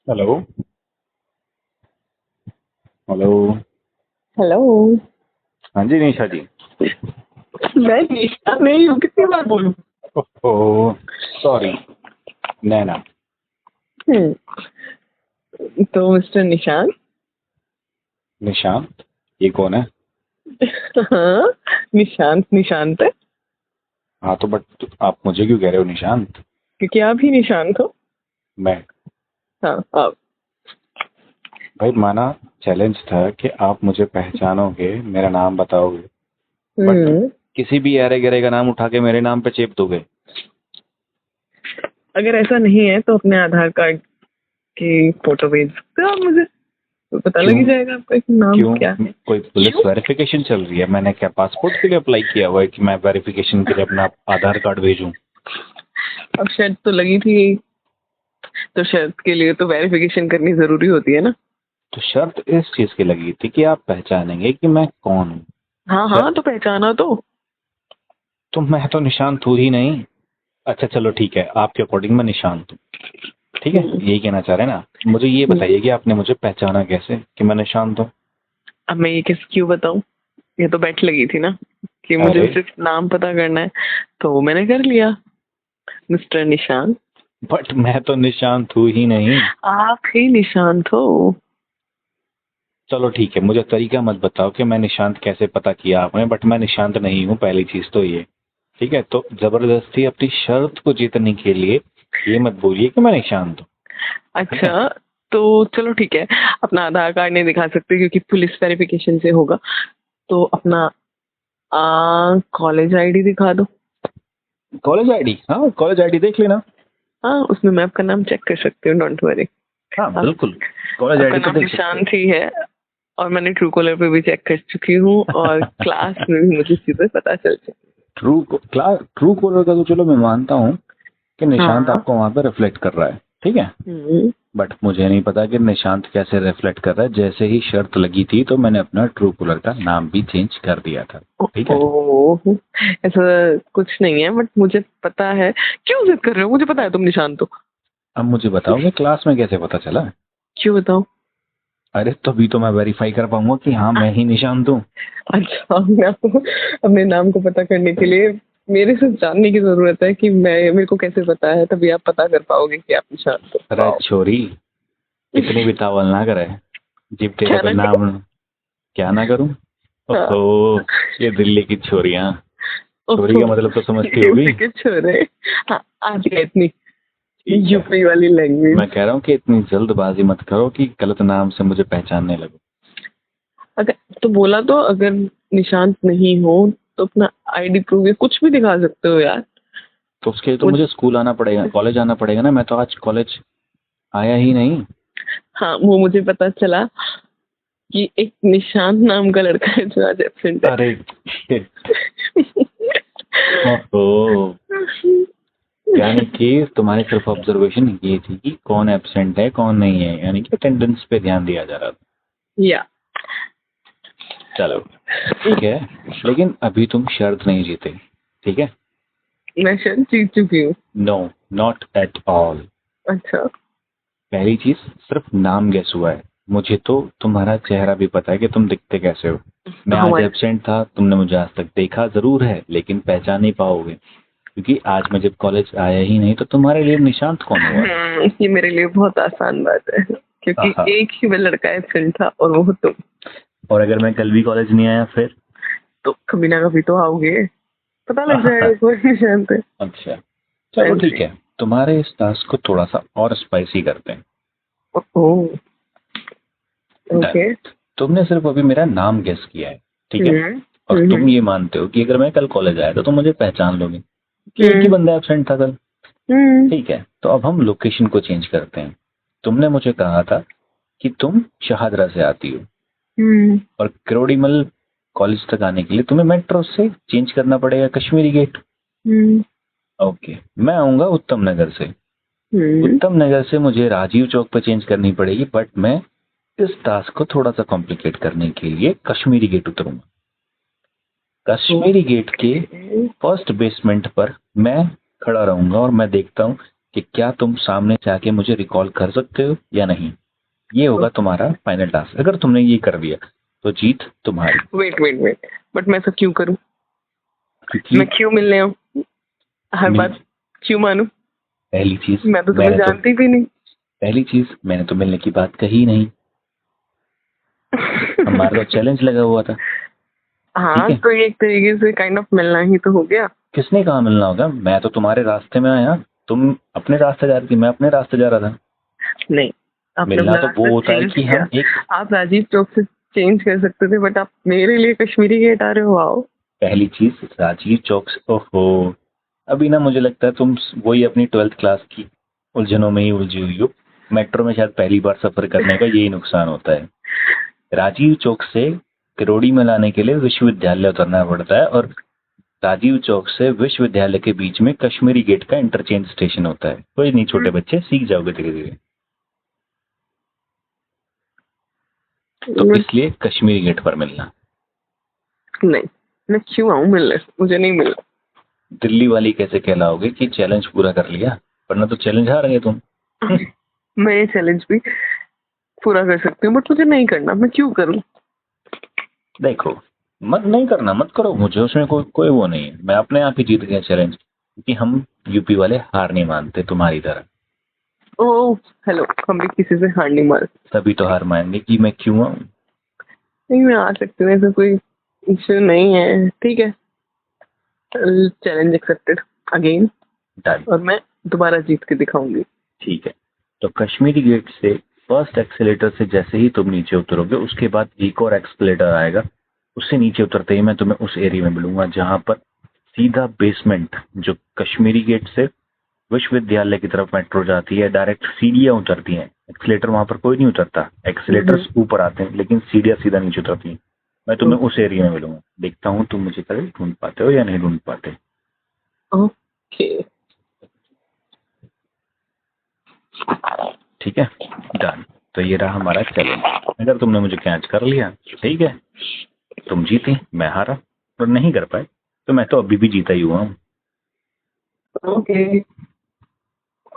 Hello. Hello. Hello. हाँ जी निशा जी। मैं निशा नहीं हूँ, कितनी बार बोलूं। Oh sorry. नैना। हम्म, तो मिस्टर निशान। निशांत। ये कौन है? हाँ, निशांत निशांत है। हाँ तो बट आप मुझे क्यों कह रहे हो निशांत? क्योंकि आप ही निशांत हो। मैं। हाँ आप। भाई माना चैलेंज था कि आप मुझे पहचानोगे, मेरा नाम बताओगे, बट हम्म, किसी भी अरे गरे का नाम उठा के मेरे नाम पे चेप दोगे। अगर ऐसा नहीं है तो अपने आधार कार्ड की फोटो भेज सकते हो आप मुझे, तो पता लग क्यों? ही जाएगा आपका कि नाम क्यों? क्या है। कोई पुलिस क्यों? वेरिफिकेशन चल रही है? मैंने क्या पासपोर्ट के लिए अप्लाई किया हुआ है कि मैं वेरिफिकेशन के लिए अपना आधार कार्ड भेजूं? अब शर्त तो लगी थी, तो शर्त के लिए तो वेरिफिकेशन करनी जरूरी होती है ना। तो शर्त इस चीज की लगी थी कि आप पहचानेंगे कि मैं कौन हूँ। हाँ हाँ, तो पहचाना तो। तो मैं तो निशांत हूँ ही नहीं। अच्छा चलो ठीक है, आपके अकॉर्डिंग मैं निशांत हूँ। ठीक है, हम्म, यही कहना चाह रहे हैं ना? मुझे ये बताइए कि आपने मुझे पहचाना कैसे कि मैं निशांत हूँ? अब मैं ये किस क्यों बताऊं। ये तो बैठ लगी थी ना कि मुझे अरे सिर्फ नाम पता करना है, तो वो मैंने कर लिया। मिस्टर निशांत। बट मैं तो निशांत हूँ ही नहीं। आप ही निशांत हो। चलो ठीक है, मुझे तरीका मत बताओ कि मैं निशांत कैसे पता किया आपने, बट मैं निशांत नहीं हूँ, पहली चीज तो ये। ठीक है, तो जबरदस्ती अपनी शर्त को जीतने के लिए ये मत बोलिए कि मैं निशांत हूँ। ठीक है। अच्छा, तो चलो ठीक है। अपना आधार कार्ड नहीं दिखा सकते क्योंकि पुलिस वेरिफिकेशन से होगा, तो अपना कॉलेज आईडी दिखा दो। College ID? हाँ कॉलेज आईडी देख लेना। हाँ, उसमें मैं आपका नाम चेक कर सकती हूँ, डोंट वरी। हाँ आप, बिल्कुल। कॉलेज आपका आईडी तो नाम देख सकते हो। निशांत ही है। और मैंने ट्रू कॉलर पे भी चेक कर चुकी हूँ, और क्लास में भी मुझे चीजें पता चल चुकी। ट्रू कॉलर का तो चलो मैं मानता हूँ कि निशांत हाँ। आपको वहां पर रिफ्लेक्ट कर रहा है। ठीक है। हम्म। बट मुझे नहीं पता कि निशांत कैसे रिफ्लेक्ट कर रहा है। जैसे ही शर्त लगी थी तो मैंने अपना ट्रू कॉलर का नाम भी चेंज कर दिया था। ठीक है। ओह, ऐसा कुछ नहीं है, बट मुझे पता है। क्यों जिद कर रहे हो, मुझे पता है तुम निशांत हो। अब मुझे बताओ कि क्लास में कैसे पता चला? क्यों बताओ। अरे तभी तो मैं वेरीफाई कर पाऊंगा कि हाँ मैं ही निशांत हूँ। अच्छा, मैं आपको अपने नाम को पता करने के लिए मेरे से जानने की जरूरत है कि मैं, मेरे को कैसे पता है, तभी आप पता कर पाओगे कि आप निशांत हो। अरे वाओ। छोरी, इतनी भी तावल ना करे। जिप तेरे क्या पे ना करो। नाम। क्या ना करूं? हाँ। ओहो, ये दिल्ली की छोरियां। छोरी ओहो, का मतलब तो समझती होगी। यूपी के छोरे। हाँ, आती है इतनी ठीक है। यूपी वाली लैंग्वेज। मैं कह रहा हूँ कि इतनी जल्दबाजी मत करो कि गलत नाम से मुझे पहचानने लगो। अगर, तो बोला तो, अगर निशांत नहीं हो तो अपना आईडी प्रूफ या कुछ भी दिखा सकते हो यार। तो उसके लिए तो मुझ मुझे स्कूल आना पड़ेगा, कॉलेज आना पड़ेगा ना। मैं तो आज कॉलेज आया ही नहीं। हाँ, वो मुझे पता चला कि एक निशांत नाम का लड़का है जो आज एब्सेंट है। अरे ओहो, यानी कि तुम्हारी सिर्फ ऑब्जर्वेशन ये थी कि कौन एब्सेंट है कौन नहीं है, यानी कि अटेंडेंस पे ध्यान दिया जा रहा था। या। चलो ठीक है, लेकिन अभी तुम शर्त नहीं जीते। ठीक है। मैं शायद जीत चुकी हूँ। No, not at all. अच्छा। पहली चीज, सिर्फ नाम गैस हुआ है। मुझे तो तुम्हारा चेहरा भी पता है कि तुम दिखते कैसे हो। तो मैं आज हमारी, एब्सेंट था, तुमने मुझे आज तक देखा जरूर है लेकिन पहचान नहीं पाओगे, क्योंकि आज मैं जब कॉलेज आया ही नहीं। तो तुम्हारे लिए निशांत कौन हुआ? ये मेरे लिए बहुत आसान बात है, क्योंकि आहा। एक ही वह लड़का एब्सेंट था और वो तुम। और अगर मैं कल भी कॉलेज नहीं आया फिर? तो कभी ना कभी तो आओगे, पता लग आहा। जाएगा कोई निशांत है। अच्छा चलो ठीक ऐसे। है, तुम्हारे इस टास्क को थोड़ा सा और स्पाइसी करते हैं। ओह। डन। ओके। तुमने सिर्फ अभी मेरा नाम गेस किया है। ठीक है। हम्म। और तुम हम्म। ये मानते हो कि अगर मैं कल कॉलेज आया तो तुम मुझे पहचान लोगे कि एक ही हम्म। बंदा एब्सेंट था कल। हम्म। ठीक है, तो अब हम लोकेशन को चेंज करते हैं। तुमने मुझे कहा था कि तुम शाहदरा से आती हो, हम्म। और क्रोडीमल कॉलेज तक आने के लिए तुम्हें मेट्रो से चेंज करना पड़ेगा कश्मीरी गेट। हम्म। ओके, मैं आऊंगा उत्तम नगर से। हम्म। उत्तम नगर से मुझे राजीव चौक पर चेंज करनी पड़ेगी, बट मैं इस टास्क को थोड़ा सा कॉम्प्लिकेट करने के लिए कश्मीरी गेट उतरूंगा। कश्मीरी गेट के ओके। फर्स्ट बेसमेंट पर मैं खड़ा रहूंगा और मैं देखता हूँ कि क्या तुम सामने से आके मुझे रिकॉल कर सकते हो या नहीं। ये होगा तुम्हारा फाइनल टास्क। अगर तुमने ये कर दिया तो जीत तुम्हारी। वेट वेट वेट, बट मैं ऐसा क्यों करूं? क्योंकि मैं क्यों मिलने आऊं? हर बात क्यों मानूं? पहली चीज मैं तो तुम्हें जानती भी नहीं। पहली चीज मैंने तो मिलने की बात कही नहीं। हमारा तो चैलेंज लगा हुआ था। हाँ, तो ये एक तरीके से काइंड ऑफ मिलना ही तो हो गया। किसने कहा मिलना होगा? मैं तो तुम्हारे रास्ते में आया, तुम अपने रास्ते जा रही थी, मैं अपने रास्ते जा रहा था। नहीं, मिलना तो वो होता है कि हम एक, आप राजीव चौक से चेंज कर सकते थे, बट आप मेरे लिए कश्मीरी गेट आ रहे हो। आओ। पहली चीज राजीव चौक से, ओहो, अभी ना मुझे लगता है तुम वही अपनी 12th क्लास की उलझनों में ही उलझी हुई हो। मेट्रो में शायद पहली बार सफर करने का यही नुकसान होता है। राजीव चौक से किरोड़ी में लाने के लिए विश्वविद्यालय उतरना पड़ता है, और राजीव चौक से विश्वविद्यालय के बीच में कश्मीरी गेट का इंटरचेंज स्टेशन होता है। कोई नहीं, छोटे बच्चे सीख जाओगे धीरे धीरे। तो इसलिए कश्मीरी गेट पर मिलना। नहीं, मैं क्यों आऊं मिलने? मुझे नहीं मिलना। दिल्ली वाली कैसे कहलाओगे कि चैलेंज पूरा कर लिया, वरना तो चैलेंज हार गए तुम। मैं ये चैलेंज भी पूरा कर सकती हूँ, बट मुझे नहीं करना। मैं क्यों करूँ? देखो, मत नहीं करना, मत करो, मुझे उसमें कोई वो नहीं है। मैं अपने आप ही जीत गया चैलेंज, क्योंकि हम यूपी वाले हार नहीं मानते तुम्हारी तरह। ओह हेलो, हम भी किसी से हार नहीं मानते। तभी तो हार मानेंगे कि मैं क्यों आऊं। नहीं, मैं आ सकती हूँ, ऐसा कोई इश्यू नहीं है। ठीक है, चैलेंज एक्सेप्टेड अगेन। डन। और मैं दोबारा जीत के दिखाऊंगी। ठीक है, तो कश्मीरी गेट से फर्स्ट एक्सीलेटर से जैसे ही तुम नीचे उतरोगे, उसके बाद एक और एक्सीलेटर आएगा। उससे नीचे उतरते ही मैं तुम्हें उस एरिया में मिलूंगा जहां पर सीधा बेसमेंट, जो कश्मीरी गेट से विश्वविद्यालय की तरफ मेट्रो जाती है, डायरेक्ट सीढ़ियां उतरती हैं। एक्सीलेटर वहां पर कोई नहीं उतरता, एक्सीलेटर्स ऊपर आते हैं, लेकिन सीढ़ियां सीधा नीचे उतरती हैं। मैं तुम्हें उस एरिया में मिलूंगा। देखता हूँ तुम मुझे कभी ढूंढ पाते हो या नहीं ढूंढ पाते। ओके, ठीक है, डन। तो ये रहा हमारा चैलेंज। अगर तुमने मुझे कैच कर लिया, ठीक है, तुम जीती, मैं हारा। और नहीं कर पाए तो मैं तो अभी भी जीता ही हुआ हूँ। ओके।